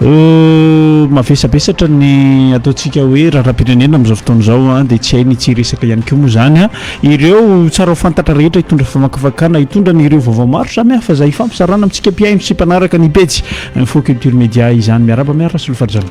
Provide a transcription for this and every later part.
mavesabesatra ny ataontsika hoe raharaha-pirenena amin'izao fotoana izao dia tsy hainy tsy resaka ihany koa moa zany ireo tsara ho fantatra rehetra hitondra famakafakana hitondra ny ireo vaovao maro samihafa zay fampisarana amintsika mpiaino sy mpanaraka ny pejy ny fo culture média izany miaraba miara solofarjana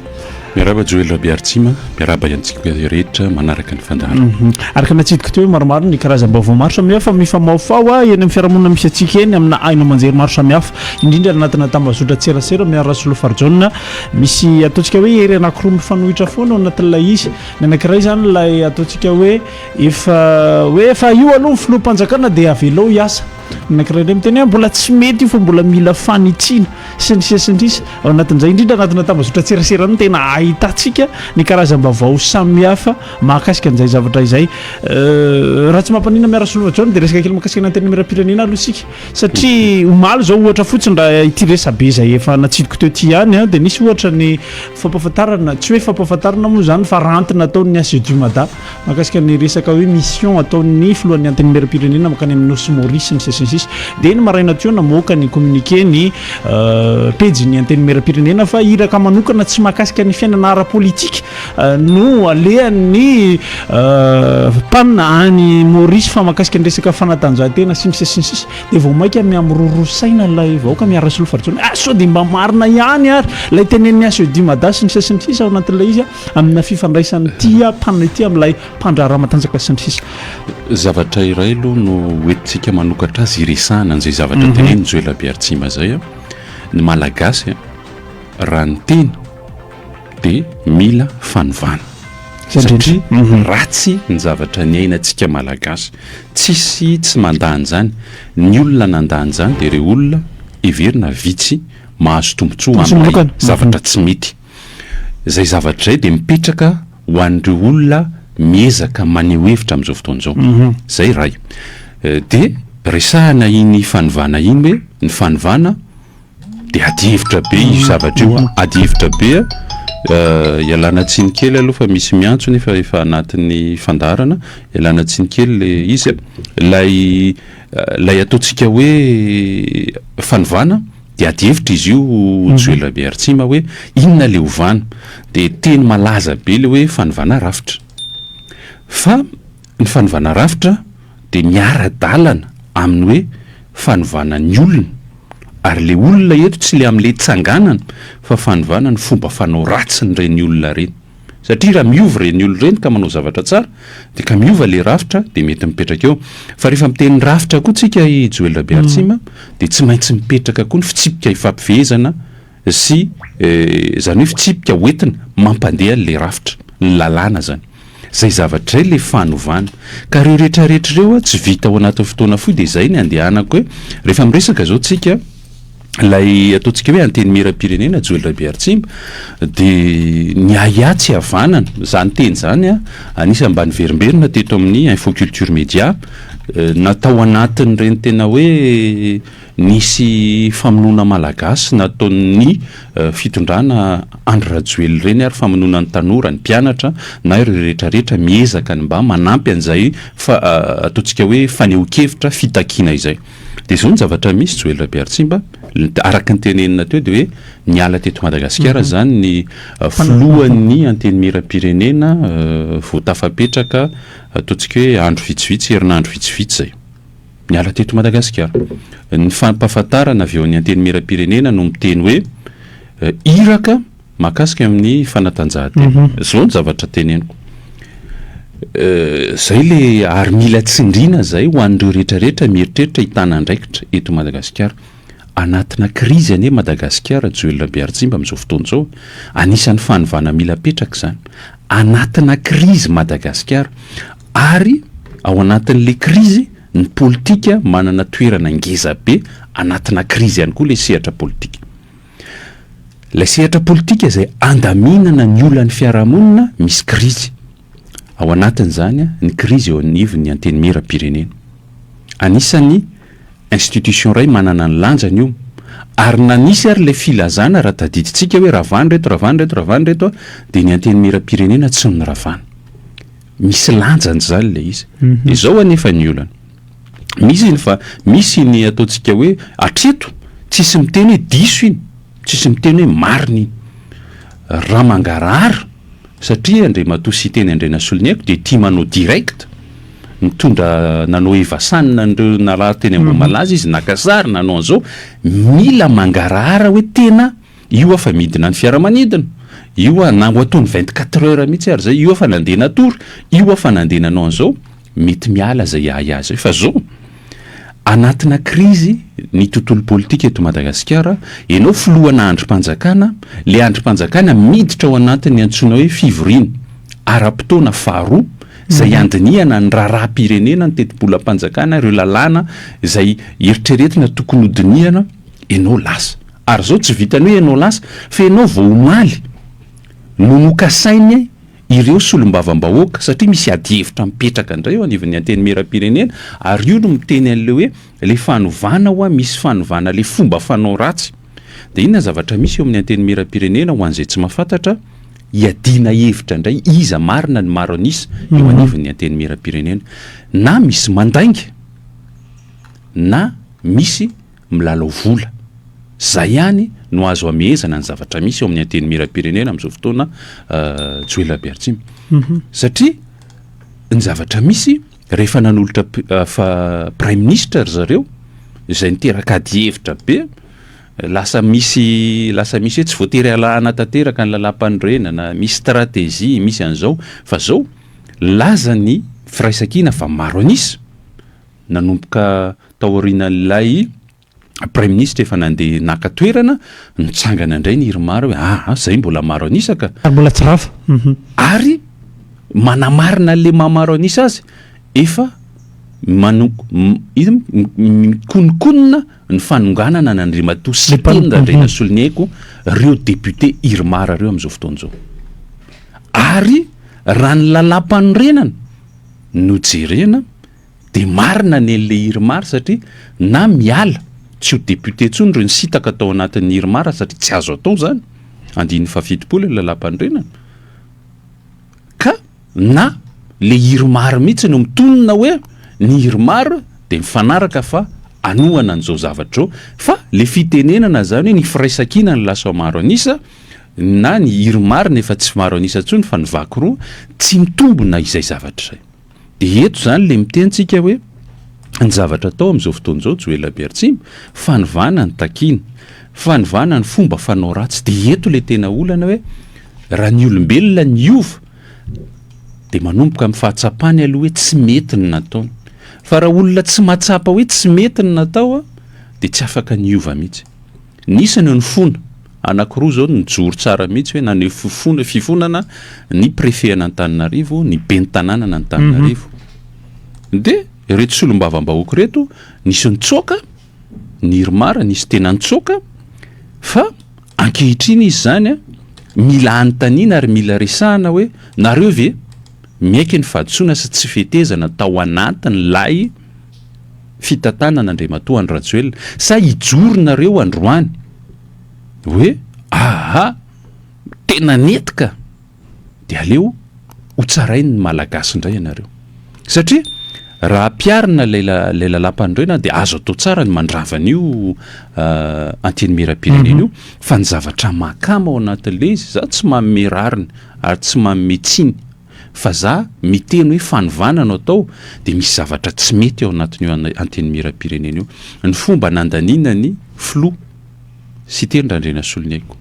miaraba Joël Biartsima miaraba iantsika rehetra manaraka ny fandarana araka natsidika teo maromaro ny karazam-baovao maro samihafa mifamaofao eny amin'ny fiarahamonina misy atsika eny amina aino manjery maro samihafa indrindra anatina tambazotra tserasera miara solofarjana misy ataontsika hoe ery anankiroa mifanohitra foana anatin'ilay izy ny anankiray zany lay ataontsika hoe efa io aloha ny filoham-panjakana dia avelao hiasa nankiray indray miteny mbola tsy mety io fa mbola mila fanitsina sy ny sesindrisa ao anatin'izay indrindra anatina tambazotra tserasera no tena ahitantsika ny karazam-baovao samihafa mahakasika an'izay zavatra izay raha tsy mampanina miara solofarjana dia resaka kely mahakasika n'anteny miram-pirenena aloha isika satria omaly zao ohatra fotsiny raha ity resabe zay efa natsidiko teo ty ihany dia nisy ohatra ny fampahafantarana tsy hoe fampahafantarana moa zany fa rantina ataon'ny ACDUMADA mahakasika ny resaka hoe mission ataon'ny filohan'ny anteny miram-pirenena makany amin'ny Nosy Maurice ny sesensisy dia ny maraina teo namoaka ny communiqué ny pejy ny anteny miram-pirenena fa iraka manokana tsy mahakasika ny fiainana ara-politika no alehan'ny mpanina any Maurice fa mahakasika ny resaka fanatanjahantena sy ny sesensisy dia vao mainka miamrorosaina lay vahoaka miara solofarjana sao dia mba marina ihany ary lay tenen'ny ACDUMADA sy ny sesensisy ao anatin'ilay izy amina fifandraisany tia mpanina ity amin'ilay mpandraharaha matanjaka sy ny sisa zavatra iray aloha no hoentintsika manokatra azy iresahana an'izay zavatra teneny Joël Biartsima zay ny malagasy raha ny teny dia mila fanovana satria ratsy ny zavatra ny ainantsika malagasy tsy mandany zany ny olona nandany zany dia ireo olona everina vitsy mahazo tombotsoa amin'ilay zavatra tsy mety zay zavatra zay dia mipetraka ho an'ireo olona miezaka maneho hevitra amin'izao fotoana izao zay ray dia resahana iny fanovana iny hoe ny fanovana dia adihevitra be io zavatra io adihevitra be ialana tsiny kely aloha fa misy miantso nefa efa anatin'ny fandarana ialana tsiny kely izy lay ataontsika hoe fanovana dia adihevitra izy io Joël Biartsima hoe inona le ovana dia teny malaza be le hoe fanovana rafitra fa ny fanovana rafitra dia miara-dalana amin'ny hoe fanovana ny olona ary le olona eto tsy le amin'le tsanganana fa fanovana ny fomba fanao ratsy ny reny olona reny satria raha miova reny olona reny ka manao zavatra tsara dia ka miova le rafitra dia mety mipetraka eo fa rehefa miteny rafitra koa tsika i Joël Biartsima dia tsy maintsy mipetraka koa ny fitsipika ifampivezana sy zany hoe fitsipika hoentina mampandeha le rafitra ny lalàna zany zay zavatra le fanovana ka reo rehetrarehetra ireo tsy vita ao anatin'ny fotoana foy dia izay ny andehanako hoe rehefa miresaka zao tsika lay ataontsika hoe anteny miram-pirenena Joël Biartsima dia ny aia tsy havanana zany teny zany anisy ambany verimberina teto amin'ny Info Culture Média natao anatin' reny tena hoe nisy famonoana malagasy nataon'ny fitondrana Andry Rajoelina reny ary famonoana ny tanora ny mpianatra na ireo rehetrarehetra miezaka ny mba manampy an'izay ataontsika hoe faneho-kevitra fitakiana izay dia zao ny zavatra misy Joël Biartsima araka ny tenenina teo dia hoe niala teto Madagasikara zany ny filohan'ny anteny miram-pirenena vao tafapetraka ataontsika hoe andro vitsivitsy herinandro vitsivitsy zay niala teto Madagasikara ny fampahafantarana avy eo ny anteny miram-pirenena no miteny hoe iraka mahakasika amin'ny fanatanjahantena zao ny zavatra teneniko zay le ary mila tsindrina zay ho an'ireo rehetrarehetra mieritreritra hitana andraikitra eto Madagasikara anatina krizy ane Madagasikara Joël Biartsima amin'izao fotoana izao anisan'ny fanovana mila petraka zany anatina krizy Madagasikara ary ao anatin'le krizy ny politika manana toerana ngeza be anatina krizy ihany koa le sehatra politika le sehatra politika izay andaminana ny olona ny fiarahamonina misy krizy ao anatin'izany ny krizy eo anivon'ny anteny miram-pirenena anisan'ny institution ray manana ny lanjany io ary nanisy ary le filazana raha tadiditsika hoe ravany reto dia ny anteny miram-pirenena tsy ny ravana misy lanjany zany le izy izao anefa ny olana misy iny fa misy ny ataontsika hoe atreto tsisy miteny hoe diso iny tsisy miteny hoe marina iny raha mangarahara satria andre matosy teny andre nasoloniako de tia manao direct mitondra nanao evasanina andreo naraha teny ambony malaza izy nakasary nanao an'izao mila mangarahara hoe tena io afa midina ny fiaramanidina io a na ho ataony 24 heures mihitsy ary zay io afa nandeha natory io afa nandeha nanao an'izao mety miala zay azy fa zao anatina krizy ny tontolo politika eto Madagasikara ianao filohana androm-panjakana le androm-panjakana miditra ao anatiny antsoina hoe fivoriana ara-potoana faharoa zay andiniana ny raharaham-pirenena ny tetibolam-panjakana ireo lalàna zay eritreretina tokony hodiniana ianao lasa ary zao tsy vitany hoe ianao lasa fa ianao vao omaly no nokasainy ireo solombavam-bahoaka satria misy adihevitra mipetraka indray eo anivon'ny anteny miram-pirenena ary io no miteny an'le hoe le fanovana hoa misy fanovana le fomba fanao ratsy de inona zavatra misy eo amin'ny anteny miram-pirenena ho an'izay tsy mahafantatra iadina hevitra indray iza marina ny maro anisa eo anivon'ny anteny miram-pirenena na misy mandainga na misy milalao vola zay ihany no azo amehezana ny zavatra misy eo amin'ny anteny miram-pirenena amin'izao fotoana Joël Bertime satria ny zavatra misy rehefa nanolotra prime ministre zareo izay niteraka adihevitra be lasa misy hoe tsy voatery alahana tanteraka ny lalam-panorenana misy stratégie misy an'izao fa zao laza ny firaisan-kina fa maro anisa nanomboka taorian'ilay prime ministre efa nandeha naka toerana nitsangana indray ny hiromaro hoe zay mbola maro anisaka ary mbola tsy rafa ary manamarina le mamaro anisa azy efa mikonokonona ny fanonganana nandrimatoa sy tenda indray nasoloniaiko reo député hiromara reo amin'izao fotoan'izao ary raha ny lalam-panorenana no jerena de marina n'le hiromara satria na miala tsy ho député tsony reo ny sitaka atao anatin'ny hiromara satria tsy azo atao zany andiny fafitopolo ny lalam-panorenana ka na le hiromara mihitsy no mitonona hoe ny hiromara de mifanaraka fa anohana an'izao zavatra zao fa le fitenenana zany hoe ny firaisan-kina ny lasa maro anisa na ny hiromara nefa tsy maro anisa tsony fa ny vaky roa tsy mitombona izay zavatra zay de eto zany le mitentsika hoe ny zavatra atao amin'izao fotoan'izao Joël Bertime fanovana ny takina fanovana ny fomba fanao ratsy de eto le tena olana hoe raha ny olombelona ny ova de manomboka amin'ny fahatsapany aloha hoe tsy mety ny nataony fa raha olona tsy mahatsapa hoe tsy mety ny natao de tsy afaka ny ova mihitsy nisany ny fona anankiroa zao nijoro tsara mihitsy hoe nane fifonana ny préfet an'Antananarivo ny ben'ny tanànana Antananarivo de reto solombavam-bahoaka reto nisy nitsoaka ny hiromara nisy tena nitsoaka fa ankehitriny izy zany mila anontaniana ary mila resahana hoe nareo ve miaiky ny fahadisoana sy tsy fetezana tao anatiny lay fitantanana Andriamatoa Andry sa hijoro nareo androany hoe tena netika de aleo ho tsarainy ny malagasy indray ianareo satria raha piarina lay lalam-panorenana de azo atao tsara ny mandravan'io anteny miram-pirenena io fa ny zavatra makama ao anatin'le izy za tsy manome rariny ary tsy manome tsiny fa za miteny hoe fanovanano atao de misy zavatra tsy mety ao anatin'io anteny miram-pirenena io ny fomba nandaniana ny flo sy teny randrena soloniaiko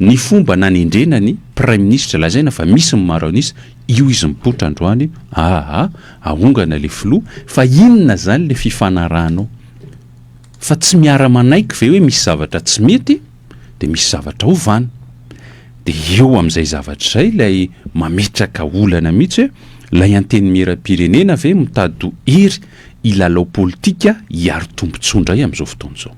ny fomba nanendrena ny prime ministre lazaina fa misy maro anisa io izy mipotra androany ahongana le flo fa inona zany le fifanarahanao fa tsy miara-manaiky ve hoe misy zavatra tsy mety de misy zavatra ovana de eo amin'izay zavatra zay lay mametraka olana mihitsy hoe lay anteny miram-pirenena ve mitady hery ilalao politika hiaro tombontsoandray amin'izao fotoan'izao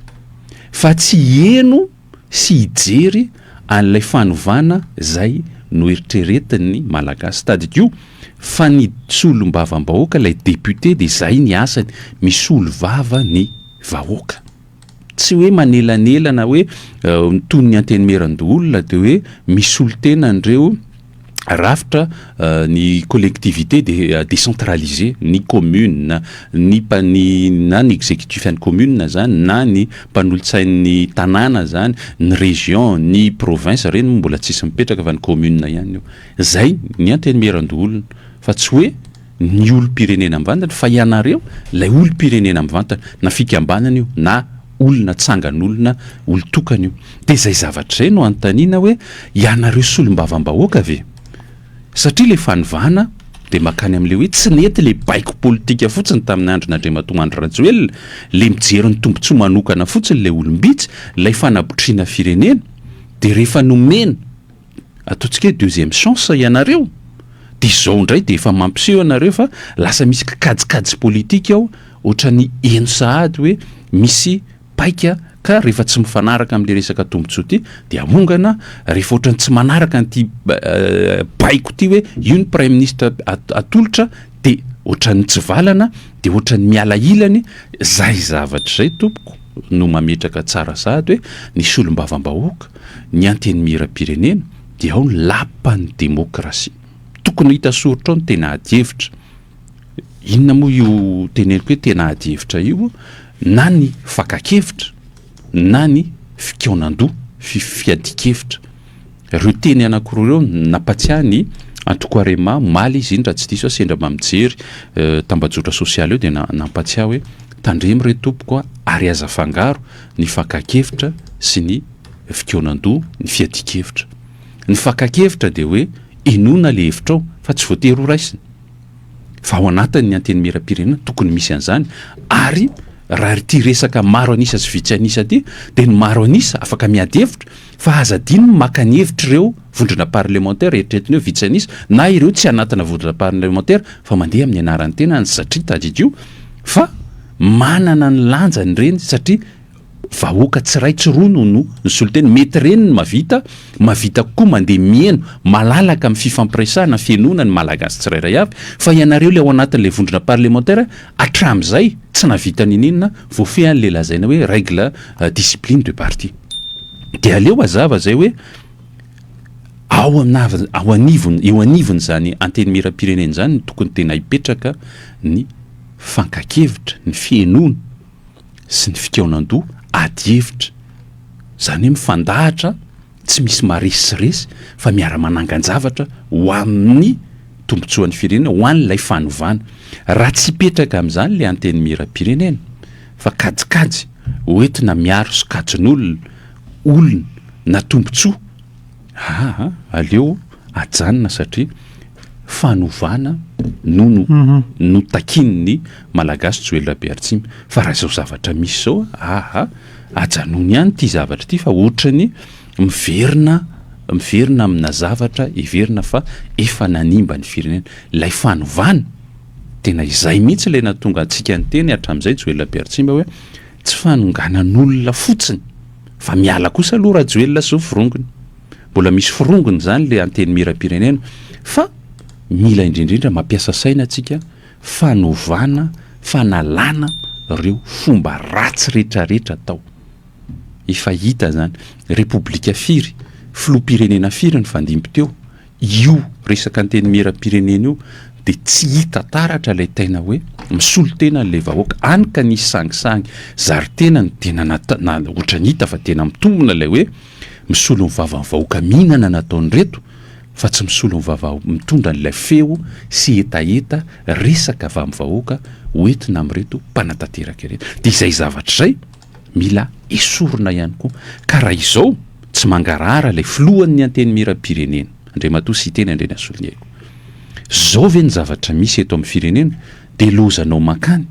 fa tsy eno sy hijery an'ilay fanovana zay no eritreretin'ny malagasy tadik'io fa ny solombavam-bahoaka lay député de zay ny asany misolo vava ny vahoaka tsy hoe manelanelana hoe toy ny anteny meran-doolona de hoe misolo tena andreo rafitra ny collectivité décentralisé, ny commune na ny exécutif any commune zany na ny mpanolotsain'ny tanàna zany, ny région, ny province reny mbola tsisy mipetraka fa ny commune ihany io. Zay ny antenimiran-dolona fa tsy hoe ny olo-pirenena mivantana fa ianareo lay olo-pirenena mivantana na fikambanana io na olona tsangan'olona olo-tokana io. De zay zavatra zay no antanina hoe ianareo solombavam-bahoaka ve? Satria le fanovana de makany am'le hoe tsy nety le baiko politika fotsiny tamin'ny andron'Andriamatoa Andry Rajoelina, le mijery ny tombontsoa manokana fotsiny le olombitsy, lay fanabotriana firenena, de rehefa nomena ataontsika hoe deuxième chance ianareo, de zao ndray de efa mampiseho ianareo fa lasa misy kajikajy politika ao, ohatrany eno sahady hoe misy paika ka rehefa tsy mifanaraka am'le resaka tombotsoa ty de amongana, rehefa ohatrany tsy manaraka an'ty baiko ty hoe io ny prime ministre atolotra de ohatrany tsy valana, de ohatrany miala ilany. Zay zavatra zay tompoko no mametraka tsara sahady hoe ny solombavam-bahoaka, ny antenimiram-pirenena de ao ny lapan'ny demokrasia. Tokony hita soritra ao ny tena ady-hevitra. Inona moa io teneniko hoe tena ady-hevitra io? Na ny fakakevitra na ny fikaonan-doha, fiadikevitra. Reo teny anankiroa reo nampatsiahany Antokoarema maly izy iny raha tsy diso sendra mamijery tambajotra sosialy eo de nampatsiahy hoe tandremy re tompoko ary aza fangaro ny fakakevitra sy ny fikaonan-doha, ny fiadikevitra. Ny fakakevitra de hoe inona le hevitra ao fa tsy voatery ho raisina. Fa ao anatin'ny antenimiram-pirenena tokony misy an'izany, ary raha ty resaka maro anisa sy vitsy anisa ty de ny maro anisa afaka miady hevitra, fa aza diny maka ny hevitra ireo vondrona parlementaire eritreretiny hoe vitsy anisa na ireo tsy anatina vondrona parlementaire fa mandeha amin'ny anaran'ny tenany satria tadidio fa manana ny lanjany reny, satria vahoaka tsiray tsy roa no ny soloteny mety reny ny mavita koa mandeha mieno malalaka amin'ny fifampiresahana fienona ny malagasy tsirairay avy, fa ianareo le ao anatin'le vondrona parlementaire atram'izay tsy navita ninina voafehan'le lazaina hoe règle discipline de parti. De aleo azava zay hoe eo anivony zany antenimiram-pirenena zany tokony tena hipetraka ny fankakevitra, ny fienona sy ny fikaonan-doha, ady-hevitra. Zany hoe mifandahatra, tsy misy maresisiresy fa miara-manangan-javatra ho amin'ny tombotsoan'ny firenena, ho an'ilay fanovana. Raha tsy hipetraka amin'izany le antenimiram-pirenena fa kajikajy hoentina miaro sokajin'olona na tombotsoa, aleo ajanona satria fanovana no takin'ny malagasy Joël Bertsima. Fa raha zao zavatra misy zao ajanony ihany ty zavatra ty fa ohatrany miverina amina zavatra iverina fa efa nanimba ny firenena. Lay fanovana tena izay mihitsy lay natonga antsika ny teny hatram'izay Joël Bertsima hoe tsy fanonganan'olona fotsiny fa miala kosa aloha raha Joël sy firongony. Mbola misy firongony zany le antenimiram-pirenena fa mila indrindrindra mampiasa saina atsika fanovana, fanalana reo fomba ratsy rehetrarehetra tao. Efa hita zany repoblika firy, filoham-pirenena firy ny fandimby teo, io resaka antenimiram-pirenena io de tsy hita taratra lay tena hoe misolo tena n'le vahoaka, any ka nisy sangisangy zaritena ny tena ohatrany hita fa tena mitombona lay hoe misolo ny vavan'ny vahoaka mihinana nataony reto, fa tsy misolo ny vava mitondra n'ilay feo sy etaeta resaka avy amin'ny vahoaka hoentina amin'reto mpanatanteraka ireto. De izay zavatra zay mila esorina ihany koa. Ka raha izao tsy mangarahara lay filohan'ny antenimiram-pirenena, Andriamatoa sy teny Andreny Rajoelina, zao ve ny zavatra misy eto amin'ny firenena de lozanao makany.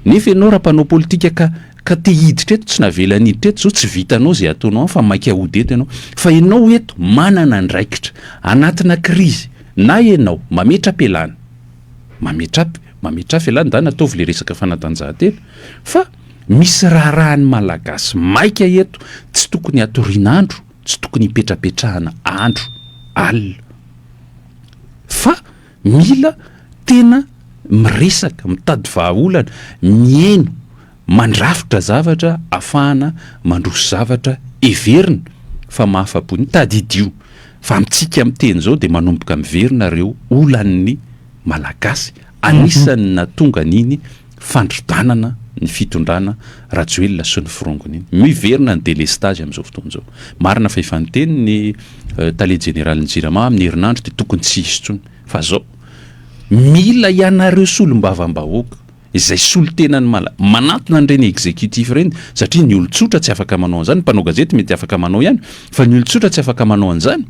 Nefa ianao raha mpanao politika ka te hiditra eto tsy navelany hiditra eto zao tsy vitanao zay ataonao fa maika hody eto ianao, fa ianao eto manana ndraikitra anatina krizy, na ianao mametra-pialana da nataovy le resaka fanatanjahantena, fa misy raharahany malagasy maika eto tsy tokony hatorinandro, tsy tokony hipetrapetrahana andro alina, fa mila tena miresaka, mitady vahaolana, mieno, mandrafitra zavatra ahafahana mandroso zavatra everina fa mahafapo. Ny tadidio fa amintsika amin'ny teny zao dia manomboka miverina ireo olan'ny malagasy anisany natonga n'iny fandrodanana ny fitondrana Rajoelina sy ny firongony iny miverina ny délestage amin'izao fotoana zao marina fa efa niteny ny tale général Jirama amin'ny herinandro dia tokony tsy hisy intsony fa zao mila ianareo solombavam-bahoaka izay solo-tenany manatona an'ireny exécutif ireny satria ny olon-tsotra tsy afaka manao an'izany mpanao gazety mety afaka manao ihany fa ny olon-tsotra tsy afaka manao an'izany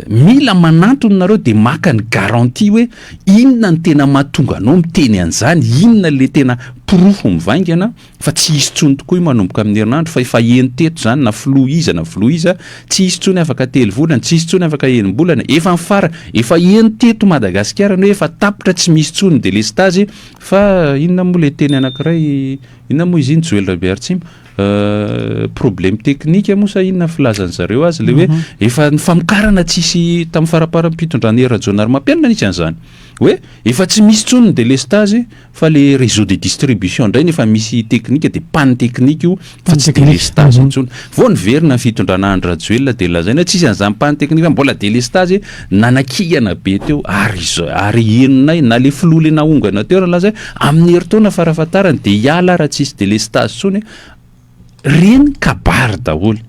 mila manantony nareo dia maka ny garantie hoe inona ny tena mahatonga anao miteny an'izany inona le tena pirofo mivaingana fa tsy hisy tsony tokoa io manomboka amin'ny herinandro fa efa eny teto zany na filoiza tsy hisy tsony afaka telo volana tsy hisy tsony afaka enim-bolana efa mifara efa eny teto Madagasikara no efa tapitra tsy misy tsony délestage fa inona moa le teny anankiray inona moa izy iny Joël Bertsim problème technique moa sa inona filazany zareo azy le hoe efa ny famokarana tsisy tamin'ny faraparam-pitondrana Rajoelina mampianina nisy an'izany hoe efa tsy misy tsony ny délestage fa le réseau de distribution indray nefa misy technique dia panne technique io fa tsy délestage intsony vao niverina ny fitondrana andry Rajoelina dia lazaina tsisy an'izany panne technique mbola délestage nanakihana be teo ary enonay na le filoha le nahongana teo raha lazay amin'ny heritaona farafatarany dia hiala raha tsisy délestage tsony reny kabary daholo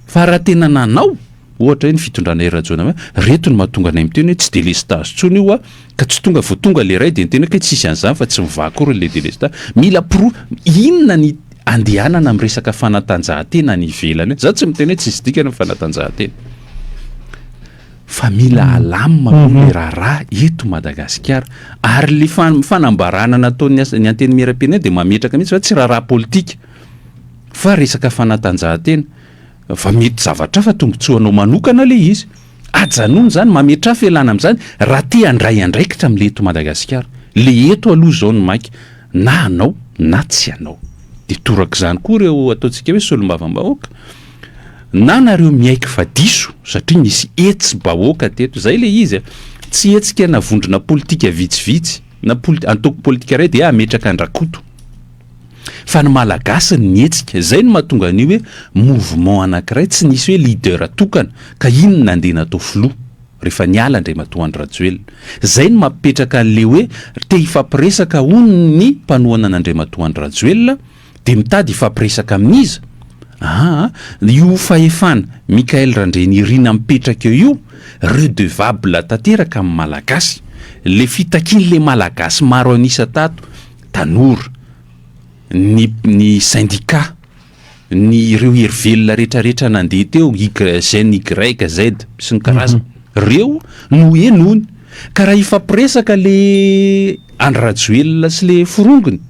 fa raha tena nanao ohatra hoe ny fitondrana Rajoelina reto ny mahatonga anay miteny hoe tsy délestage tsony io ka tsy tonga vao tonga le ray dia niteny hoe tsisy an'izany fa tsy mivakory le délestage mila inona ny andehanana amin'ny resaka fanatanjahantena ny ivelany za tsy miteny hoe tsisy dikana ny fanatanjahantena fa mila alamina moa le raharaha eto Madagasikara ary le fanambarana nataony ny anteny miram-pirenena dia mametraka mihitsy fa tsy raharaha politika fa resaka fanatanjahantena fa mety zavatra fa tombotsoanao manokana le izy ajanony zany mametra felana amin'izany raha te handray andraikitra amin'le eto Madagasikara le eto aloha zao ny mainky na anao na tsy anao dia toraka izany koa ireo ataontsika hoe solombavam-bahoaka na nareo miaiky fa diso satria misy hetsy-bahoaka teto zay le izy tsy hetsika navondrona politika vitsivitsy na antoko politika iray dia ametraka andrakoto fa ny malagasy ny hetsika zay no mahatonga an'io hoe mouvement anankiray tsy nisy hoe leader atokana ka inona andeha natao filoha rehefa niala indray matoandry Rajoelina zay no mampipetraka an'le hoe te hifampiresaka hono ny mpanohana an'andray matoandry Rajoelina dia mitady hifampiresaka amin'iza io fahefana Mikaël Randrenirina mipetraka eo io redevable tanteraka amin'ny malagasy le fitakian'le malagasy maro anisa tato tanora ny syndicat ny ireo herivelona rehetrarehetra nandeha teo Gen Y Z sy ny karazana reo no enony ka raha ifampiresaka le Andry Rajoelina sy le firongony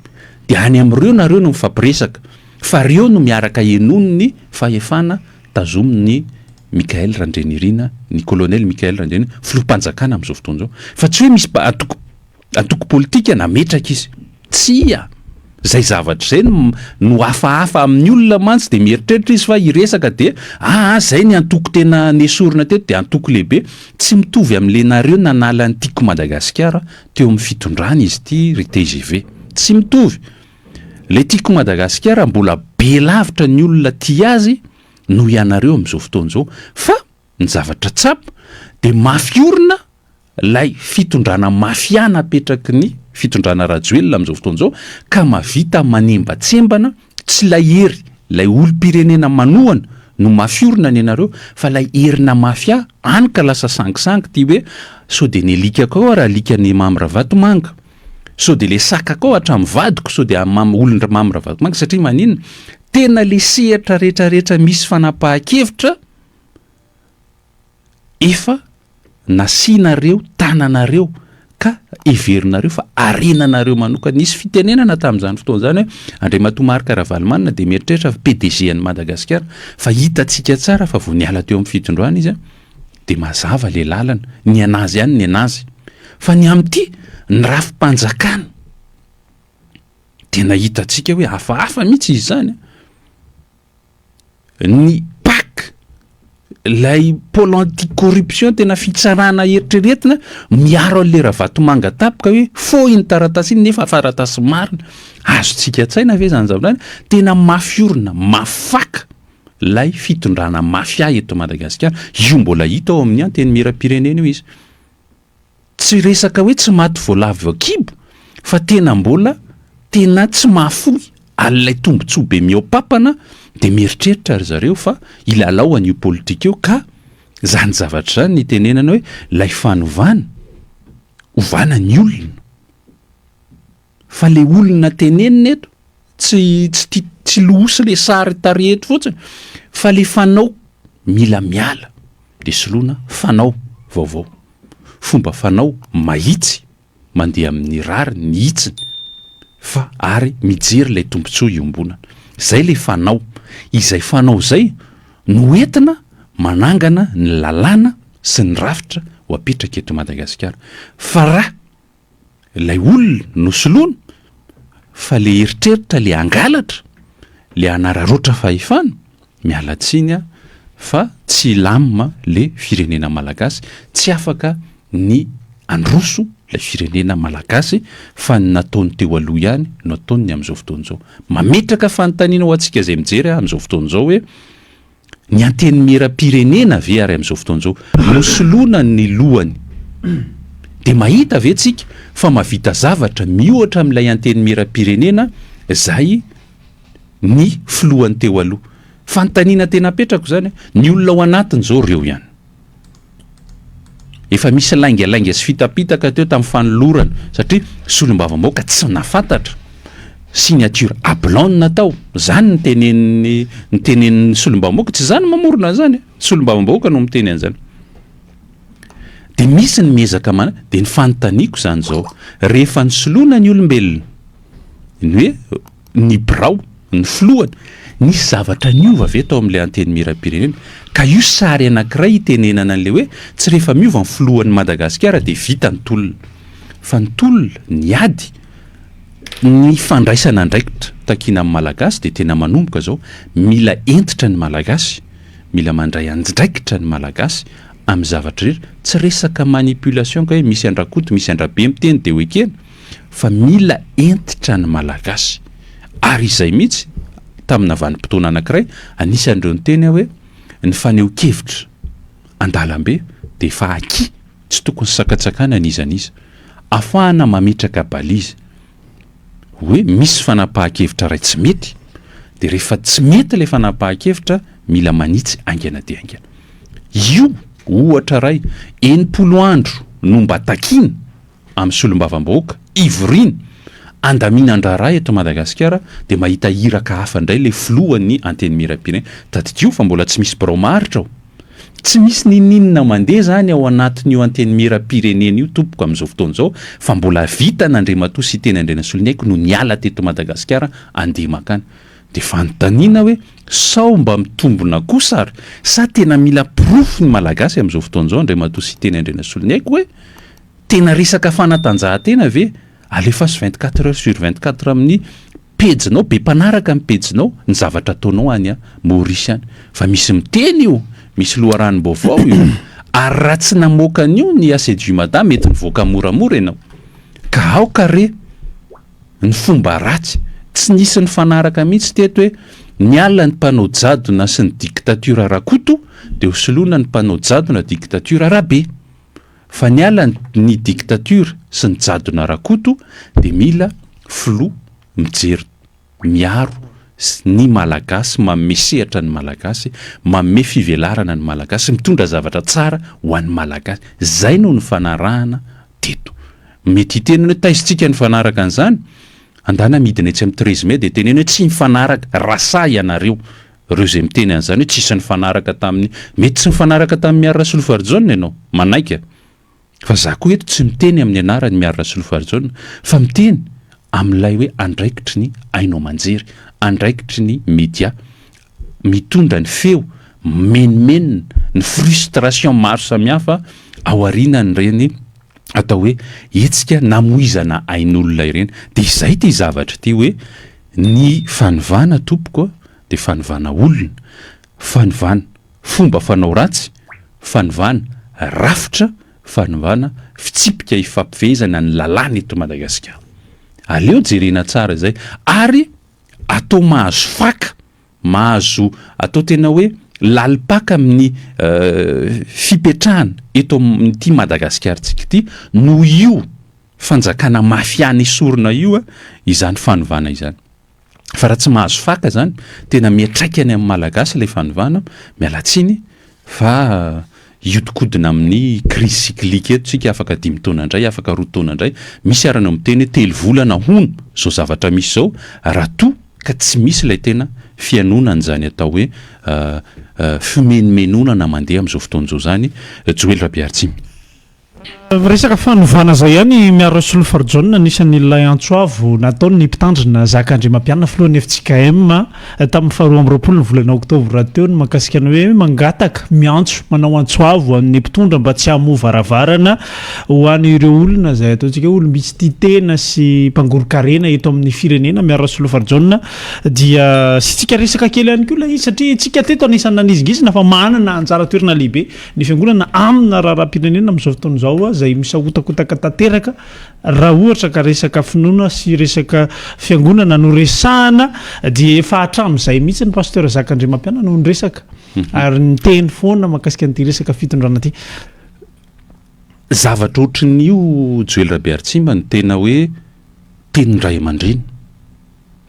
dia any amin'ireo nareo no mifampiresaka fa reo no miaraka enony ny fahefana tazomin'ny Mikaël Randrenirina ny colonel Mikaël Randrenirina filoham-panjakana amin'izao fotoana izao fa tsy hoe misy antoko politika nametraka izy tsia zay zavatra zay no hafahafa amin'ny olona mantsy dia mieritreritra izy fa hiresaka dia zay ny antoko tena nesorina teto dia antoko lehibe tsy mitovy amin'le nareo nanala ny tiako Madagasikara teo amin'ny fitondrana izy ity ry TGV tsy mitovy le tiako Madagasikara mbola be lavitra ny olona tia azy no ianareo amin'izao fotoana izao fa ny zavatra tsapa dia mafiorina lay fitondrana mafiana apetraky ny fitondrana Rajoelina amin'izao fotoana izao ka mavita manembatsembana tsy lay hery lay olom-pirenena manohana no mafiorina ny anareo fa lay herina mafia any ka lasa sangisangy ty hoe sao dia ny alika kao raha alikan'ny Mamy Ravatomanga sao dia le saka kao hatramin'ny vadiko sao dia olona Mamy Ravatomanga satria maninona tena le sehatra rehetrarehetra misy fanapahan-kevitra efa nasianareo tananareo ka everinareo fa arenanareo manokana nisy fitenenana tamin'izany fotoana zany hoe Andriamatoa Marc Ravalomanana dia mieritreritra PDG an'i Madagasikara fa hitantsika tsara fa vao niala teo amin'ny fitondrana izy dia mazava le lalana ny anazy ihany ny anazy fa ny amin'ity ny rafim-panjakana tena hitantsika hoe hafahafa mihitsy izy zany ny PAC lay pôle anti-corruption tena fitsarana eritreretina miaro an'le Ravatomanga tapika hoe fo iny taratasy iny nefa faratasy marina azontsika tsaina ve zany zavatra tena mafiorina mafaka lay fitondrana mafia eto Madagasikara. Io mbola hita ao amin'ny anteny miram-pirenena io izy. Tsy resaka hoe tsy maty voalavo kibo, fa tena mbola tena tsy mahafoy alilay tombontsoa be miaopapana dia mieritreritra ry zareo fa ilalao an'io politika io ka zany zavatra zany ny tenenana hoe lay fanovana ovana ny olona. Fa le olona tenenina eto tsy lohosy le sary tareto fotsiny fa le fanao mila miala dia soloana fanao vaovao, fomba fanao mahitsy mandeha amin'ny rary ny hitsiny fa ary mijery ilay tombontsoa iombonana. Zay le fanao, izay fanao zay no entina manangana ny lalàna sy ny rafitra ho apetraka eto Madagasikara. Fa raha ilay olona no soloana fa le eritreritra le angalatra, le anararoatra fahefana, miala tsiny fa tsy lamima le firenena malagasy, tsy afaka ny androso le firenena malagasy fa nataony teo aloha ihany no ataony amin'izao fotoan'izao. Mametraka fanontaniana ho antsika izay mijery amin'izao fotoan'izao hoe ny anteny miram-pirenena ve ary amin'izao fotoan'izao no soloana ny lohany. Dia mahita ve tsika fa mavita zavatra miohatra amin'ilay anteny miram-pirenena zay ny filohany teo aloha. Fanontaniana tena apetrako zany, ny olona ao anatiny zao reo ihany. Efa misy laingalainga sy fitapitaka teo tamin'ny fanolorana satria solombavam-bahoaka tsy nafantatra. Signature à blanc natao, zany ny tenenin'ny solombavam-bahoaka, tsy zany mamorona zany, solombavam-bahoaka no miteny an'izany. Dia misy ny miezaka dia ny fanontaniako zany zao, rehefa ny soloana ny olombelona, ny hoe ny birao, ny filohany, nisy zavatra niova ve tao amin'ilay anteny miram-pirenena, ka io sary anankiray itenenana an'ilay hoe tsy rehefa miova ny filohan'ny Madagasikara dia vita ny tolona, fa ny tolona, ny ady, ny fandraisana andraikitra takiana amin'ny Malagasy dia tena manomboka zao, mila entitra ny Malagasy, mila mandray andraikitra ny Malagasy amin'ny zavatra rehetra, tsy resaka manipulation ka hoe misy andrakoto, misy andrabe miteny dia hoe kena, fa mila entitra ny Malagasy. Ary izay mihitsy tamina vanim-potoana anankiray anisan'ireo ny teny hoe ny faneho-kevitra andalambe dia efa aky tsy tokony sakatsakana an'izan'iza, ahafahana mametraka balizy hoe misy fanapahan-kevitra ray tsy mety, dia rehefa tsy mety ilay fanapahan-kevitra mila manitsy aingana dia aingana. Io ohatra ray 80 andro no mba takiana amin'ny solombavam-bahoaka ivoriana andaminan-draharaha eto Madagasikara dia mahita iraka hafa indray le filohan'ny anteny miram-pirenena. Tadikio fa mbola tsy misy birao maharitra ao, tsy misy ninina mandeha zany ao anatin'io anteny miram-pirenena io tompoko amin'izao fotoan'izao, fa mbola vita n'Andriamatoa sy teny Andriana Soloniaiko no niala teto Madagasikara andeha makany. Dia fanontaniana hoe sao mba mitombona kosa ary sa tena mila profo ny Malagasy amin'izao fotoan'izao Andriamatoa sy teny Andriana Soloniaiko hoe tena resaka fanatanjahantena ve alefaso 24 heures sur 24 amin'ny pejinao, be mpanaraka amin'ny pejinao ny zavatra ataonao any Maorisy any, fa misy miteny io, misy loharanom-baovao io, ary raha tsy namoaka an'io ny AC du Matin mety mivoaka moramora ianao. Ka aoka re ny fomba ratsy, tsy nisy ny fanaraka mihitsy teto hoe niala ny mpanao jadona sy ny diktatira Rakoto dia hosoloana ny mpanao jadona diktatira Rabe. Fa niala ny diktatira sy ny jadona Rakoto dia mila filoha mijery miaro ny Malagasy, manome sehatra ny Malagasy, manome fivelarana ny Malagasy, mitondra zavatra tsara ho an'ny Malagasy. Zay no ny fanarahana teto. Mety hitenina hoe taizitsika ny fanaraka an'izany, andana midina etsy amin'ny 13 mai dia tenena hoe tsy mifanaraka, rasa ianareo ireo izay miteny an'izany hoe tsisy ny fanaraka tamin'ny, mety tsy mifanaraka tamin'ny Miarra Solofarjona ianao, manaika. Fa za koa eto tsy miteny amin'ny anarany Miarra Solofarjona, fa miteny amin'ilay hoe andraikitry ny ainao manjery, andraikitry ny média, mitondra ny feo menimenina, ny frustration maro samihafa ao aorianan'ireny atao hoe etsika namoizana ain'olona ireny. Dia izay ty zavatra ty hoe ny fanovana tompoko dia fanovana olona, fanovana fomba fanao ratsy, fanovana rafitra, fanovana fitsipika ifampifehezana ny lalàna eto Madagasikara. Aleo jerena tsara izay, ary atao mahazo faka mahazo atao tena hoe lalipaka amin'ny fipetrahana eto amin'ity Madagasikaratsika ity no io fanjakana mafiana isorona io izany fanovana izany. Fa raha tsy mahazo faka zany tena miatraikany amin'ny malagasy ilay fanovana, mialatsiny fa iodikodina amin'ny crise cyclique eto tsika, afaka 5 taona indray, afaka 2 taona indray, misy arana miteny 3 volana hono zao zavatra misy zao, raha to ka tsy misy ilay tena fianonana zany atao hoe fimenomenonana mandeha amin'izao fotoan'izao zany. Joel Rabeartsimy. Resaka fanovana zay ihany miaro Solofarjona anisan'ny ilay antsoavo nataony ny mpitandrina Zakandrimampianina filohan'ny FJKM tamin'ny 12 volana oktobra teo ny mahakasika ny hoe mangataka miantso manao antsoavo amin'ny mpitondra mba tsy hamoa varavarana ho an'ireo olona zay ataontsika olom-bitsy tia tena sy mpangorokarena eto amin'ny firenena. miaro Solofarjona dia sitsika resaka kely ihany koa ilay satria tsika teto anisany nanizigizina fa manana anjara toerana lehibe ny fiangonana amina raharam-pirenena amin'izao fotoan'izao zay misahotakotaka tanteraka raha ohatra ka resaka finoana sy resaka fiangonana no resahana dia efa hatramin'izay mihitsy ny pasteur Zakandrimampianina no resaka ary ny teny foana mahakasika an'ity resaka fitondrana ity. Zavatra ohatran'io Joel Rabeartsimy ny tena hoe tenin-dray aman-dreny,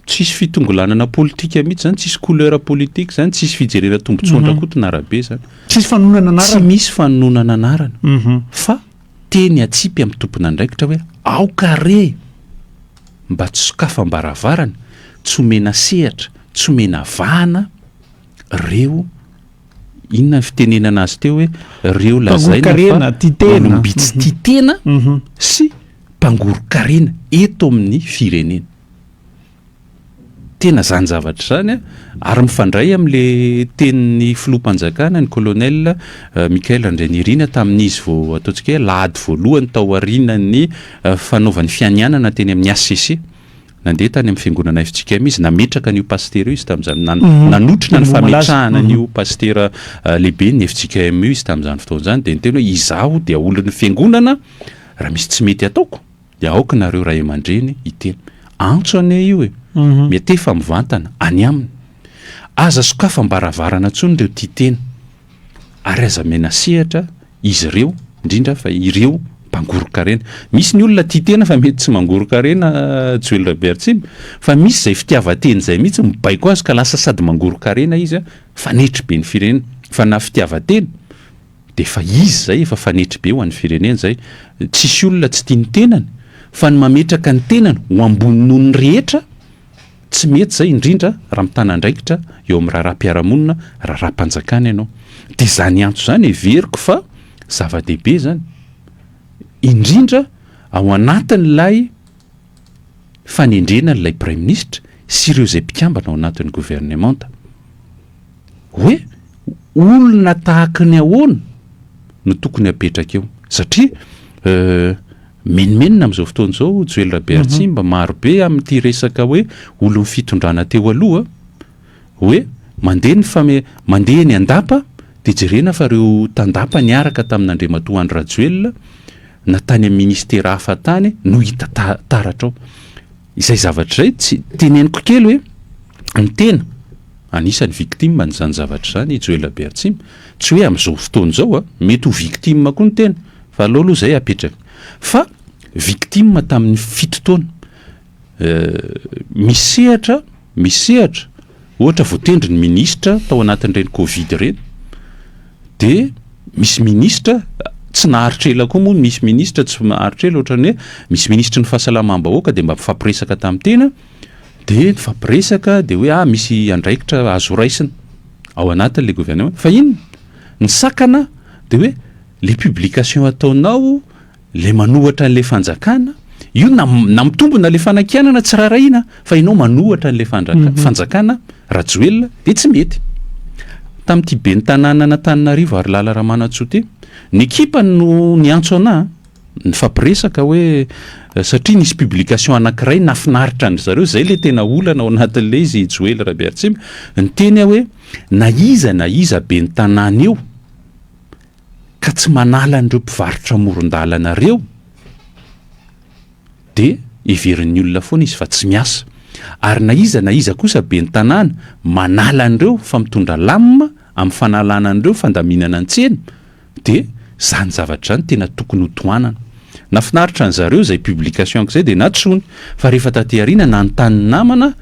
tsisy fitongolanana politika mihitsy zany, tsisy couleur politique zany, tsisy fijerena tombontsoandra kotona arabe zany, tsisy fanonana anarana, tsy misy fanonana anarana fa teny atsipy amin'ny tompona andraikitra hoe aokare mba tsy sokafam-baravarana, tsy omena sehatra, tsy omena vahana reo inona ny fitenenana azy teo hoe reo lazaina fa olombitsy tia tena sy mpangorokarena eto amin'ny firenena. Tena zany zavatra zany ary mifandray amin'le tenin'ny filoham-panjakana ny colonel Mikael Andrenirina tamin'izy vao ataontsika hoe lahady voalohany tao aorianany fanaovan'ny fianianana teny amin'ny ACC, nandeha tany amin'ny fiangonana FJKM izy, nametraka n'io pasteur io izy tamin'izany, nanotrina ny fametrahana n'io pasteur lehibe ny FJKM io izy tamin'izany fotoan'izany, dia niteny hoe izaho dia olon'ny fiangonana, raha misy tsy mety ataoko dia aoka nareo ray aman-dreny iteny antso ane io mety mivantana any aminy, aza sokafam-baravarana tsony reo tia tena ary aza mena sehatra izy ireo, indrindra fa ireo mpangorokarena. Misy ny olona tia tena fa mety tsy mangorokarena Joel Rabeartsimy, fa misy zay fitiavan-teny zay mihitsy mibaiko azy ka lasa sady mangorokarena izy fanetry be ny firenena. Fa na fitiavan-teny dia fa izy zay efa fanetry be ho an'ny firenena zay, tsisy olona tsy tia ny tenany fa ny mametraka ny tenany ho ambony noho ny rehetra tsy mety zay, indrindra raha mitana andraikitra eo amin'ny raharam-piarahamonina, raharam-panjakana ianao. Dia zany antso zany everiko fa zava-dehibe zany, indrindra ao anatin'ilay fanendrena n'ilay Prime Ministre sy ireo zay mpikambana ao anatin'ny gouvernementa hoe olona tahaka ny ahoana no tokony apetraka eo. Satria menimenina amin'izao fotoan'izao Joel Rabeartsimy mba marobe amin'ity resaka hoe olon'ny fitondrana teo aloha hoe mandeha ny andapa dia jerena fa reo tandapa niaraka tamin'Andriamatoa Andry Rajoelina na tany amin'ny ministera hafa tany no hita taratra ao. Izay zavatra izay tsy teneniko kely hoe ny tena anisan'ny victime n'izany zavatra zany Joel Rabeartsimy, tsy hoe amin'izao fotoan'izao mety ho victime koa ny tena, fa aloha izay apetraka, fa victime tamin'ny 7 taona misehatra ohatra voatendry ny ministra tao anatin'ireny Covid ireny, dia misy ministra tsy naharitrela koa moa, misy ministra tsy naharitrela ohatran'ny hoe misy ministra ny fahasalamam-bahoaka dia mba mifampiresaka tamin'ny tena, dia mifampiresaka dia hoe misy andraikitra azo raisina ao anatin'ilay gouvernement, fa inona ny sakana dia hoe les publications ataonao le manohatra an'ilay fanjakana io na mitombona le fanakianana tsy rarahiana, fa ianao manohatra an'ilay fanjakana Rajoelina dia tsy mety. Tamin'ity be ny tanàna n'Antananarivo ary lala Ramanantsoa ny ekipa no niantso anahy ny fampiresaka hoe satria nisy publication anankiray nafinaritra ny zareo, zay le tena olana ao anatin'ilay izy Joel Rabeartsimy, ny teny hoe na iza be ny tanàna eo ka tsy manala an'ireo mpivarotra amoron-dalana reo dia iverin'ny olona foana izy fa tsy miasa. ary na iza kosa be ny tanàna manala an'ireo fa mitondra lamina amin'ny fanalana an'ireo fandaminana an-tsena dia zany zavatra zany tena tokony hotoanana. Nafinaritra an'zareo zay publication zay dia natsony fa rehefa taty aoriana nanontany namana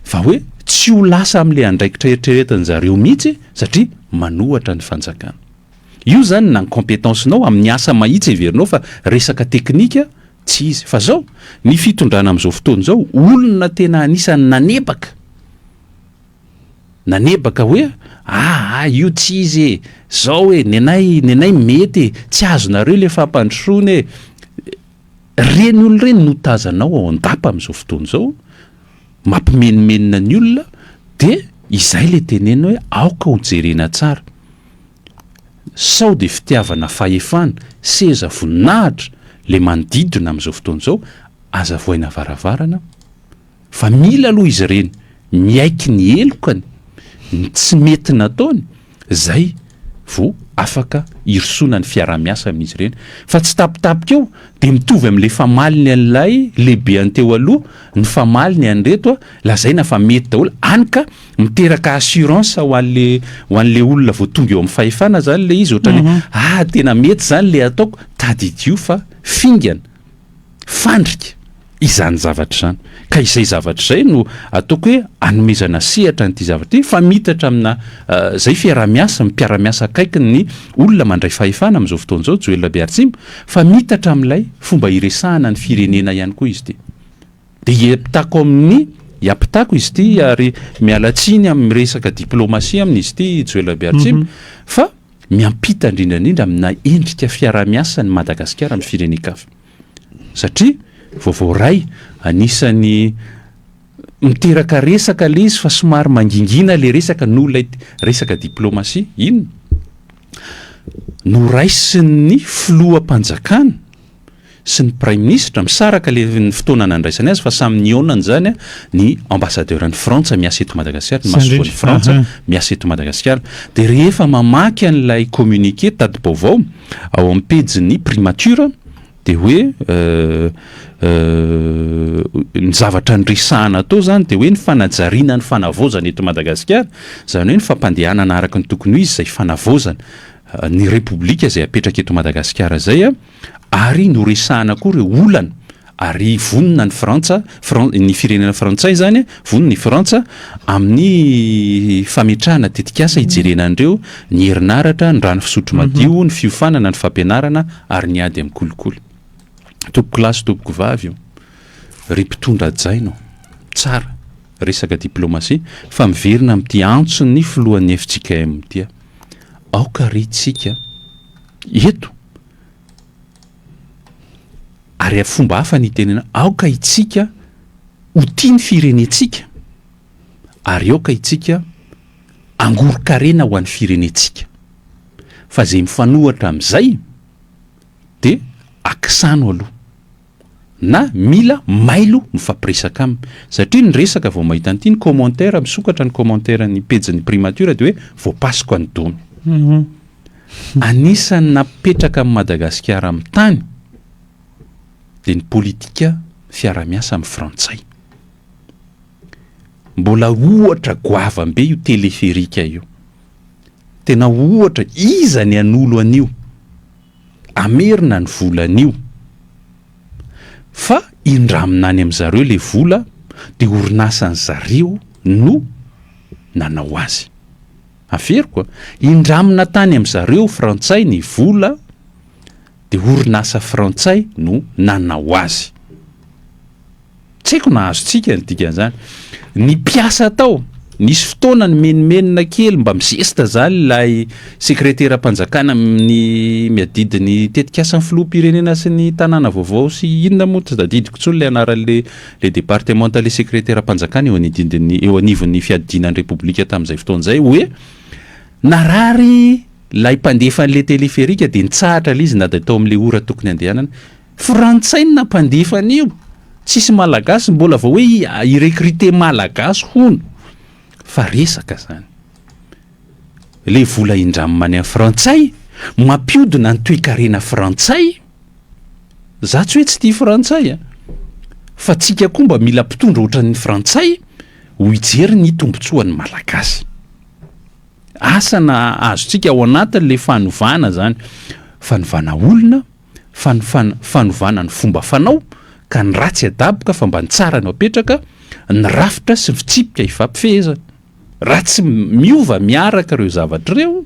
fa hoe tsy ho lasa amin'le andraikitra eritreretan'zareo mihitsy satria manohatra ny fanjakana. Io zany na ny compétencenao amin'ny asa mahitsy everinao fa resaka teknika tsy izy. Fa zao ny fitondrana amin'izao fotoana zao olona tena anisany nanebaka hoe io tsy izy zao hoe ny anay mety tsy azonareo le fampandrosoana reny olona reny no tazanao ao an-dapa amin'izao fotoana zao mampimenimenina ny olona dia izay le tenena hoe aoka ho jerena tsara sao de fitiavana fahefana seza voninahitra le manodidina amin'izao fotoana zao aza voaina varavarana fa mila aloha izy ireny miaiky ny elokany ny tsy mety nataony zay vo afaka irisona ny fiara-miasa amin'izy ireny fa tsy tapitapika eo dia mitovy amin'le famaliny an'ilay lehibe anteo aloha ny famaliny an'reto lazaina fa mety daholo any ka miteraka assurance ho an'le olona vo tonga eo amin'ny fahefana zany le izy ohatrany tena mety zany le ataoko tadidio fa fingana fandrika izany zavatra zany ka izay zavatra zay no ataoko hoe anomezana sehatra n'ity zavatra ity fa mitatra amina zay fiara-miasa mpiara-miasa akaikiny ny olona mandray fahefana amin'izao fotoana zao Joël Beartsima fa mitatra amin'ilay fomba iresahana ny firenena ihany koa izy ity dia hiampitako izy ity ary mialatsiny amin'ny resaka diplomasia amin'izy ity Joël Beartsima fa miampita indrindrandrindra amina endrika fiara-miasa ny Madagasikara amin'ny firenekafa satria vaovao ray anisany miteraka resaka le izy fa somary mangingina le resaka noho resaka diplomasia inona noraisiny filoham-panjakana sy ny prime ministre misaraka le ny fotoana nandraisany azy fa samy nionany zany ny ambassadeurany Frantsa miasa eto Madagasikara ny masovoan'ny Frantsa miasa eto Madagasikara dia rehefa mamaky an'ilay communiqué tady baovao ao amin'ny pejiny primature dia hoe ny zavatra nyresahana atao zany dia hoe ny fanajariana ny fanavozana eto Madagasikara zany hoe ny fampandehanana araka ny tokony ho izy zay fanavozana ny repoblika zay apetraka eto Madagasikara zay ary noresahana koa ireo olana ary vonona ny Frantsa ny firenena frantsay zany vonona ny Frantsa amin'ny fametrahana tetikasa hijerena an'ireo ny herinaratra ny rano fisotro madio ny fiofanana ny fampianarana ary ny ady amin'ny kolikoly tompoko lasy tompoko vavy io ry mpitondra jaino tsara resaka diplomasia fa miverina amin'ity antso ny filohan'ny FJKM ity aoka rytsika eto ary fomba hafa ny tenena aoka itsika ho tia ny firenetsika ary aoka itsika angorokarena ho an'ny firenetsika fa zay mifanohatra amin'izay dia akisano aloha na mila mailo mifampiresaka aminy satria ny resaka vao mahita an'ity ny commentaire misokatra ny commentaire ny pejiny primature dia hoe voapasiko any domy anisany napetraka amin'ny Madagasikara amin'ny tany dia ny politika fiara-miasa amin'ny Frantsay mbola ohatra goavambe io teleferika io tena ohatra izany an'olo an'io amerina ny volan'io fa indraminany amin'zareo le vola dia orinasan'ny zareo no nanao azy aferiko indramina tany amin'zareo Frantsay ny vola dia orinasa Frantsay no nanao azy tsy haiko nahazotsika ny dikan'izany ny mpiasa tao nisy fotoana ny menimenina kely mba mizesta zany ilay sekretera-mpanjakana amin'ny miadidiny tetikasan'ny filoham-pirenena sy ny tanàna vaovao sy inona moa tsy tadidiko intsony le anaran'le département le sekretera-mpanjakana eo anivon'ny fiadinan'ny repoblika tamin'izay fotoan'izay hoe narary lay mpandefa an'le teleferika dia nitsahatra le izy na dia tao amin'le ora tokony andehanana Frantsay no nampandefa an'io tsisy malagasy mbola vao hoe irekrite malagasy hono fa resaka zany le vola indramany amin'ny Frantsay mampiodina ny toe-karena Frantsay za tsy hoe tsy tia Frantsay fa tsika koa mba mila mpitondra ohatran'ny frantsay ho ijery ny tombontsoan'ny malagasy. Asana azotsika ao anatin'le fanovana zany, fanovana olona, fanovana ny fomba fanao ka ny ratsy adaboka fa mba ny tsara no apetraka, ny rafitra sy fitsipika ifampifehezana. Raha tsy miova miaraka ireo zavatra ireo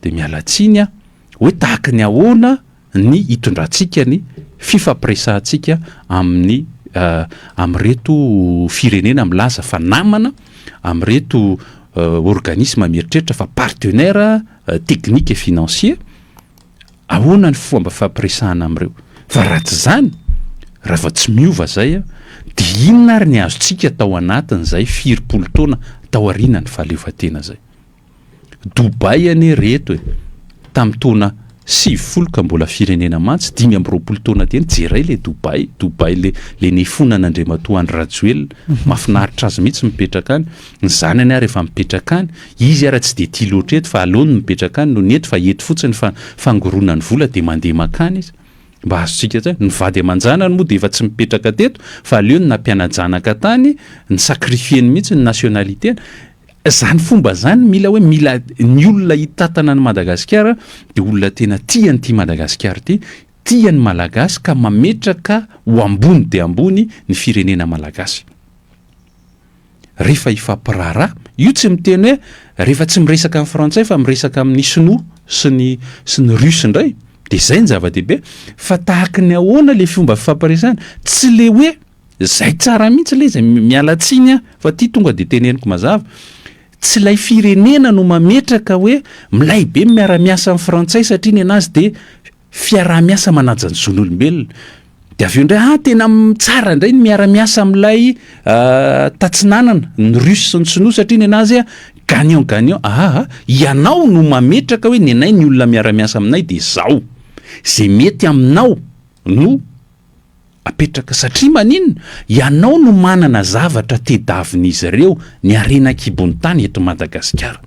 de mialatsiny hoe tahaka ny ahoana ny hitondrantsika ny fifampiresahantsika amin'ny am'reto firenena milaza fa namana, am'reto organisme mieritreritra fa partenaire technique et financier, ahoana ny fomba fampiresahana am'ireo. Fa raha tsy zany, raha va tsy miova zay de inona ary ny azontsika tao anatin'izay firimpolo taona tao aoriana ny fahaleofatena zay. Dubai ane reto tamin'ny taona 70 ka mbola firenena mantsy, 5 taona teny jeray le Dubai le nifonan'Andriamatoa Andry Rajoelina, mahafinaritra azy mihitsy mipetraka any, ny zanany ary efa mipetraka any, izy ara tsy de tia loatra eto fa aleony mipetraka any no ny eto fa eto fotsiny fangoronany vola de mandeha makany izy. Mba azontsika zay, ny vady aman-janany moa de efa tsy mipetraka teto fa aleony nampianajanaka tany, ny sacrifieny mihitsy ny nationalité. Zany fomba zany mila ny olona hitatana ny Madagasikara de olona tena tiany ty Madagasikara ty, tiany malagasy ka mametraka ho ambony de ambony ny firenena malagasy. Rehefa ifampiraharaha, io tsy miteny hoe rehefa tsy miresaka amin'ny frantsay fa miresaka amin'ny sinoa sy ny russe indray, de zay ny zava-dehibe. Fa tahaka ny ahoana le fomba fifampiresahana, tsy le hoe zay tsara mihitsy le zay mialatsiny fa ty tonga de teneniko mazava, tsy lay firenena no mametraka hoe milay be miara-miasa amin'ny frantsay satria ny anazy de fiaraha-miasa manaja ny zon'olombelona. De avy eo indray tena tsara indray ny miara-miasa amin'ilay tatsinanana ny russe sy ny sinoa satria ny anazy gagnant. Ianao no mametraka hoe ny anay ny olona miara-miasa aminay de zao, zay mety aminao no apetraka satria maninona, ianao no manana zavatra tedavin'izy ireo ny arena-kibon'ny tany eto Madagasikara.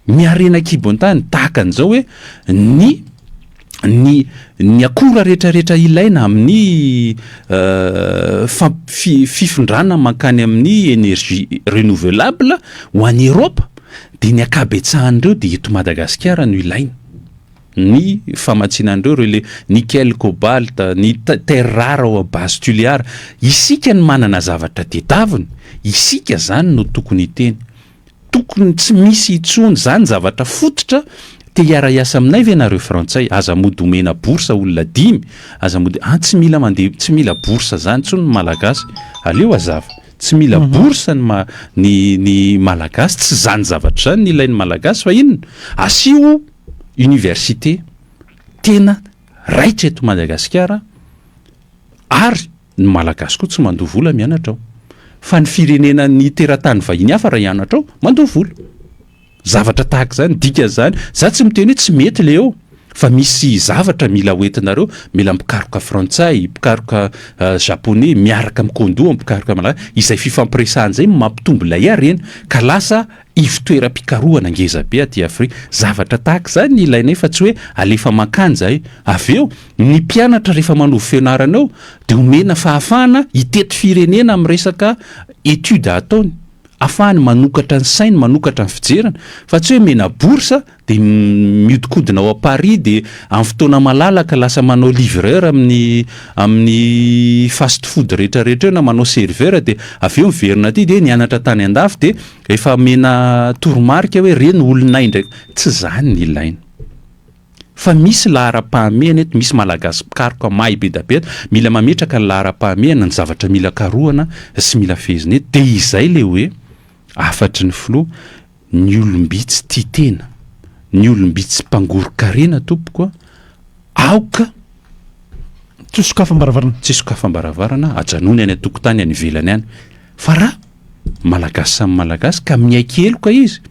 Ny arena-kibon'ny tany tahaka an'izao hoe ny akora rehetrarehetra ilaina amin'ny fifondrana mankany amin'ny énergie renouvelable ho an'i Europe, de ny akabetsahan'ireo de eto Madagasikara no ilaina. Ny famatsinandreo reo le nickel, cobalt, ny terre rare ao base tuliara, isika ny manana zavatra tedavina, isika zany no tokony hiteny. Tokony tsy misy itsony zany zavatra fototra te hiara-iasa aminay ve nareo frantsay, aza mody omena borsa olona 5, aza mody tsy mila mandeha, tsy mila borsa zany tsony ny malagasy, aleo azava, tsy mila borsa ny malagasy, tsy zany zavatra zany ny ilain'ny malagasy fa inona, asio université tena raitra eto Madagasikara, ary ny malagasy koa tsy mandoa vola mianatra ao, fa ny firenena ny teratany vahiny hafa raha hianatra ao mandoa vola. Zavatra tahaka zany, dika zany, za tsy miteny hoe tsy mety le eo, fa misy zavatra mila hoentinareo, mila mpikaroka frantsay, mpikaroka japonais, miaraka mikondo, mpikaroka malagasy, izay fifampiresahana zay mampitombo lay arena ka lasa ivitoeram-pikarohana ngeza be aty Afrika. Zavatra tahaka zany ny ilainay fa tsy hoe alefa makany zay. Aveo ny mpianatra rehefa manova fianarana ao de omena fahafahana hitety firenena amin'ny resaka étude ataony, afahany manokatra ny sainy, manokatra ny fijerana, fa tsy hoe mena borsa de miodikodina ao a Paris de amin'ny fotoana malalaka lasa manao livreur amin'ny fast food rehetrarehetra na manao serveur, de aveo miverina aty de nianatra tany andafy de efa mena toromarika hoe reny olonay ndraiky. Tsy zany ny ilaina. Fa misy lahara-pahamehana eto, misy malagasy pikaroka mahay be da be, mila mametraka ny lahara-pahamehana, ny zavatra mila karohana sy mila fezina eto. De izay le hoe afatry ny filoha, ny olombitsy tia tena, ny olombitsy mpangorokarena tompoko aoka tsy sokafam-baravarana, tsy sokafam-baravarana, ajanony any atokotany any ivelany any. Fa raha malagasy samy malagasy ka miaikeloka izy,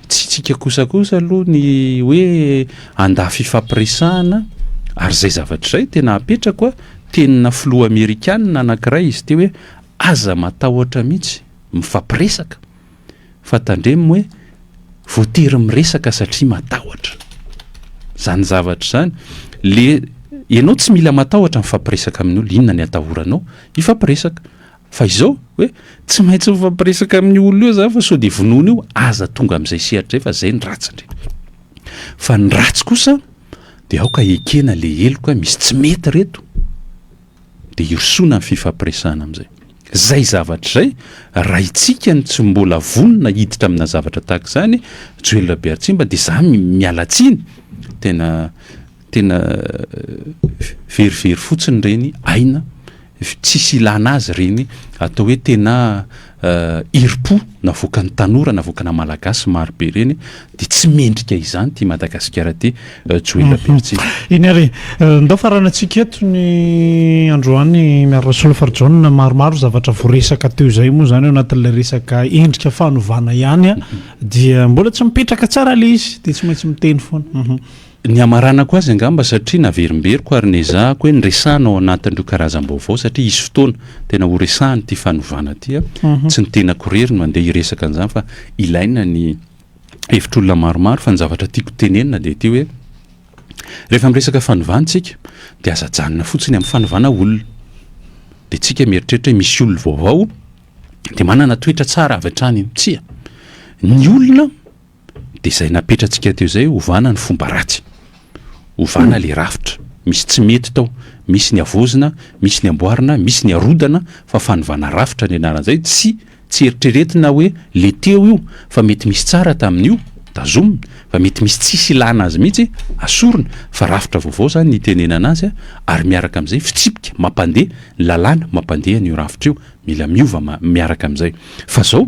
tsy tsika kosakosa aloha ny hoe andafy ifampiresahana, ary zay zavatra zay tena apetrako tenina filoha amerikanina anankiray izy ty hoe aza matahotra mihitsy mifampiresaka fa tandremo hoe voatery miresaka satria matahotra. Zany zavatra zany le ianao tsy mila matahotra mifampiresaka amin'ny olo inona ny atahoranao ifampiresaka fa izao hoe tsy maintsy mifampiresaka amin'ny olo io za fa so de vonoana io aza tonga amin'izay sehatra fa zay ny ratsy ndre fa ny ratsy kosa de aoka ekena le eloka misy tsy mety reto de irosoana ny fifampiresana am'izay zay zavatra zay raha itsika ny tsy mbola vonona hiditra amina zavatra tahaka zany Joël Bertsimba de za mialatsiny tena verivery fotsiny reny aina tsisy ilana azy reny atao hoe tena iripo navoaka ny tanora navoakana malagasy maro be reny de tsy mendrika izany ty Madagasikara ty Joël Bertsimba iny ary ndao faranatsika eto ny androany miarana Solofar John maromaro zavatra voaresaka teo zay moa zany ao anatin'ilay resaka endrika fanovana ihany dia mbola tsy mipetraka tsara le izy de tsy maintsy miteny foana ny amaranako azy angamba satria naverimberiko ary nezako hoe nyresana ao anatin'ireo karazam-baovao satria isy fotoana tena ho resahany ty fanovana ty tsy ny tena korery no mandeha hiresaka an'izany fa ilaina ny hevitr'olona maromaro fa ny zavatra tiako tenenina de ty hoe rehefa miresaka fanovantsika de azajanona fotsiny amin'ny fanovana olona de tsika mieritreritra hoe misy olona vaovao de manana toetra tsara avy hatrany iny tsia ny olona de zay napetratsika teo zay ovana ny fomba ratsy ovana le rafitra misy tsy mety tao misy ny avozina misy ny amboarina misy ny arodana fa fanovana rafitra ny anaran'izay tsy eritreretina hoe le teo io fa mety misy tsara tamin'io tazomina fa mety misy tsisy ilana azy mihitsy asorina fa rafitra vaovao zany nitenenana azy ary miaraka am'izay fitsipika mampandeha lalàna mampandeha n'io rafitra io mila miova miaraka am'izay fa zao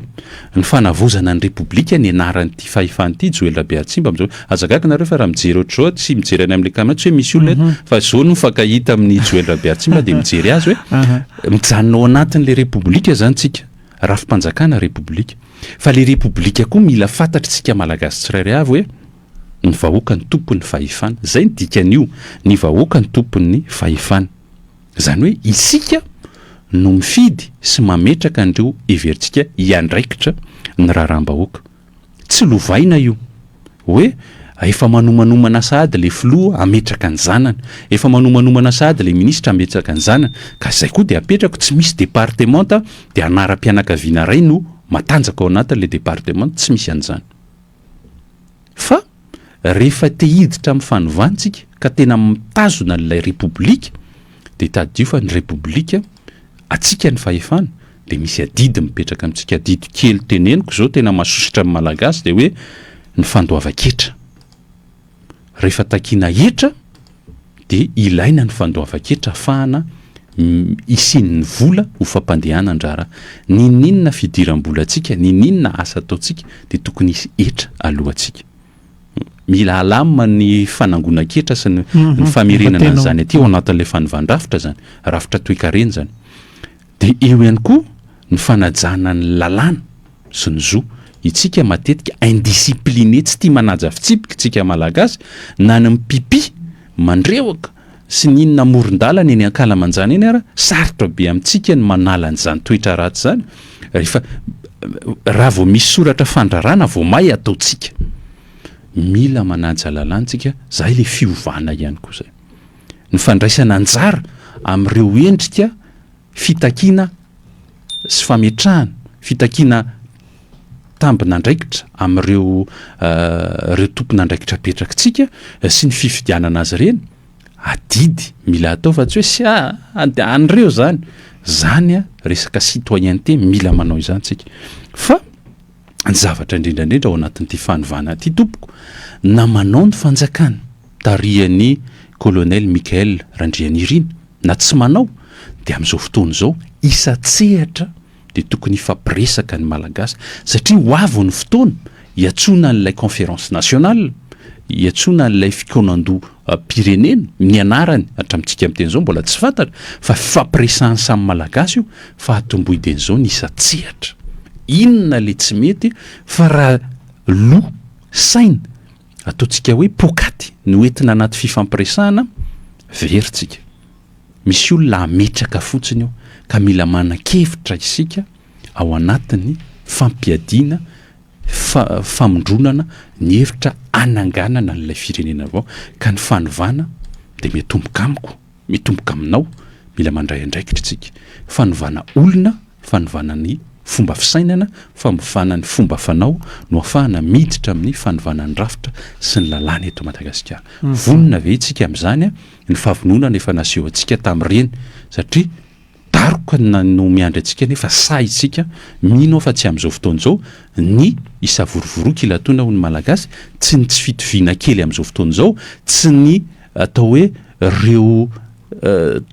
ny fanavozana ny repoblika ny anaran'ity fahifan'ity Joël Bertsimba am'izao azakaka nareo fa raha mijery ohatr'izao tsy mijery any amin'le kamera tsy hoe misy olona eto fa zao no fakahita amin'ny Joël Bertsimba de mijery azy hoe mijanona ao anatin'le repoblika zany tsika rafim-panjakana repoblika fa le repoblika koa mila fantatritsika malagasy tsirairay avy hoe ny vahoaka ny tompony fahefana zay ny dikan'io ny vahoaka ny tompony fahefana zany hoe isika no mifidy sy mametraka an'ireo everitsika iandraikitra ny raharam-bahoaka tsy lovaina io hoe efa manomanomana sahady le filoha ametraka ny zanany efa manomanomana sahady le ministra ametraka ny zanany ka zay koa de apetraka tsy misy départementa de anaram-pianakaviana ray no matanjaka ao anatin'le département tsy misy an'izany fa rehefa te hiditra amin'ny fanovantsika ka tena mitazona n'ilay repoblika de tadio fa ny repoblika atsika ny fahefana de misy adidy mipetraka amintsika adidy kely teneniko zao tena mahasositra amin'ny malagasy de hoe ny fandoava-ketra rehefa takiana hetra de ilaina ny fandoava-ketra ahafahana isin'ny vola ho fampandehanan-drara ninina fidiram-bola atsika ninina asa ataotsika de tokony isy hetra alohatsika mila alamina ny fanangonan-ketra sy ny famerenana an'izany aty ao anatin'le fanovandrafitra zany rafitra toe-karena zany de eo ihany koa ny fanajana ny lalàna sy ny zo itsika matetika indiscipliné tsy tia manaja fitsipika tsika malagasy na ny mipipi mandreoaka sy ninona moron-dalana eny ankalamanjana eny ara sarotra be amintsika ny manala an'izany toetra ratsy zany rehefa raha vao misy soratra fandrarana vao may ataotsika mila manaja lalàntsika zay le fiovana ihany koa zay ny fandraisana anjara amin'ireo endrika fitakiana sy fametrahana fitakiana tambin'andraikitra amin'ireo reo tompon'andraikitra petrakatsika sy ny fifidianana azy reny adidy mila atao fa tsy hoe sy an'ireo zany resaka citoyenneté mila manao izany tsika fa ny zavatra indrindrandrindra ao anatin'ity fanovana ty tompoko na manao ny fanjakana tarihan'ny colonel Michael Randrianirina na tsy manao de amin'izao fotoana zao isa-tsehatra de tokony fampiresaka ny malagasy satria ho avy ny fotoana hiatsona n'ilay conférence nationale hiatsona n'ilay fikonando pirenena ny anarany hatramintsika amin'teny zao mbola tsy fantatra fa fampiresahany samy malagasy io fa hatomboideny zao ny isa-tsehatra inona le tsy mety fa raha lo saina ataotsika hoe pokaty no entina anaty fifampiresahana veritsika misy olona ametraka fotsiny io ka mila manan-kevitra isika ao anatin'ny fampiadiana famondronana ny hevitra ananganana n'ilay firenena avao ka ny fanovana dia mitomboka amiko mitomboka aminao mila mandray andraikitra tsika fanovana olona fanovana ny fomba fisainana famofana ny fomba fanao no ahafahana miditra amin'ny fanovana ny rafitra sy ny lalàna eto Madagasikara vonona ve tsika amin'izany ny fahavononana efa naseho antsika tamin'ireny satria daroka no miandry antsika nefa say isika mino fa tsy amin'izao fotoana izao ny isa vorovoroka ilatoana ho ny malagasy tsy ny tsy fitoviana kely amin'izao fotoana izao tsy ny atao hoe reo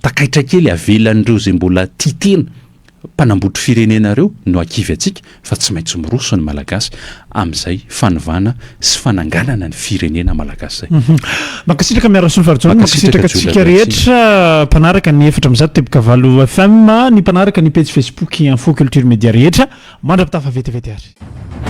takaitra kely avelan'ireo zay mbola tia tena mpanambotry firenenareo no akivy atsika fa tsy maintsy miroso ny malagasy amin'izay fanovana sy fananganana ny firenena malagasy zay makasitraka miarasony farjona makasitraka tsika rehetra mpanaraka ny 4 FM ny mpanaraka ny page Facebook info culture media rehetra mandrapitafa vetivety ary